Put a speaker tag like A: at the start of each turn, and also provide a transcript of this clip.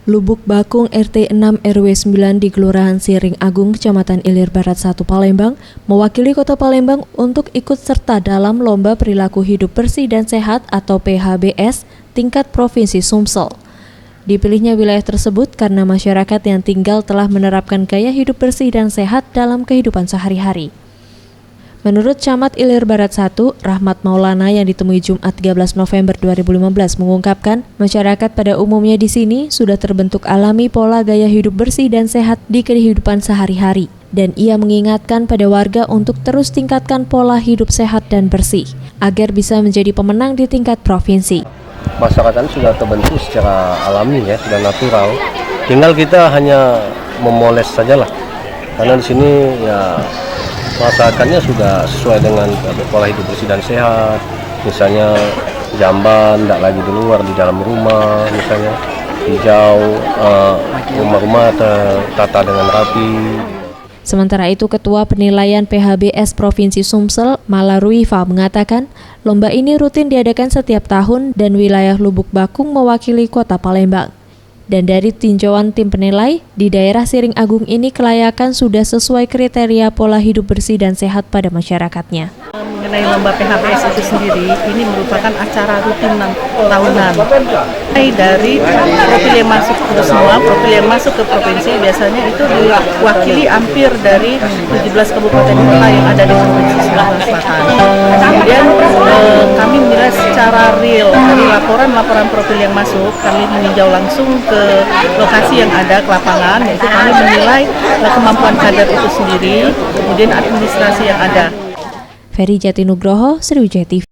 A: Lubuk Bakung RT 6 RW 9 di Kelurahan Siring Agung, Kecamatan Ilir Barat 1 Palembang, mewakili Kota Palembang untuk ikut serta dalam Lomba Perilaku Hidup Bersih dan Sehat atau PHBS tingkat Provinsi Sumsel. Dipilihnya wilayah tersebut karena masyarakat yang tinggal telah menerapkan gaya hidup bersih dan sehat dalam kehidupan sehari-hari. Menurut Camat Ilir Barat 1, Rahmat Maulana yang ditemui Jumat 13 November 2015 mengungkapkan, masyarakat pada umumnya di sini sudah terbentuk alami pola gaya hidup bersih dan sehat di kehidupan sehari-hari. Dan ia mengingatkan pada warga untuk terus tingkatkan pola hidup sehat dan bersih, agar bisa menjadi pemenang di tingkat provinsi.
B: Masyarakat sudah terbentuk secara alami ya, sudah natural. Tinggal kita hanya memoles sajalah. Karena di sini ya masyarakatnya sudah sesuai dengan pola hidup bersih dan sehat. Misalnya jamban tidak lagi di luar, di dalam rumah, misalnya hijau, rumah-rumah tertata dengan rapi.
A: Sementara itu, Ketua Penilaian PHBS Provinsi Sumsel, Mala Ruifa, mengatakan lomba ini rutin diadakan setiap tahun dan wilayah Lubuk Bakung mewakili Kota Palembang. Dan dari tinjauan tim penilai, di daerah Siring Agung ini kelayakan sudah sesuai kriteria pola hidup bersih dan sehat pada masyarakatnya.
C: Mengenai lomba PHBS itu sendiri, ini merupakan acara rutin tahunan. Dari profil yang masuk ke semua, profil yang masuk ke provinsi biasanya itu diwakili hampir dari 17 kabupaten kota yang ada di Provinsi Sulawesi Selatan. Kemudian kami menilai secara real dari laporan-laporan profil yang masuk, kami meninjau langsung ke lokasi yang ada ke lapangan, yaitu kami menilai kemampuan kader itu sendiri, kemudian administrasi yang ada.
A: Ferry Jatinugroho, Sriwijaya TV.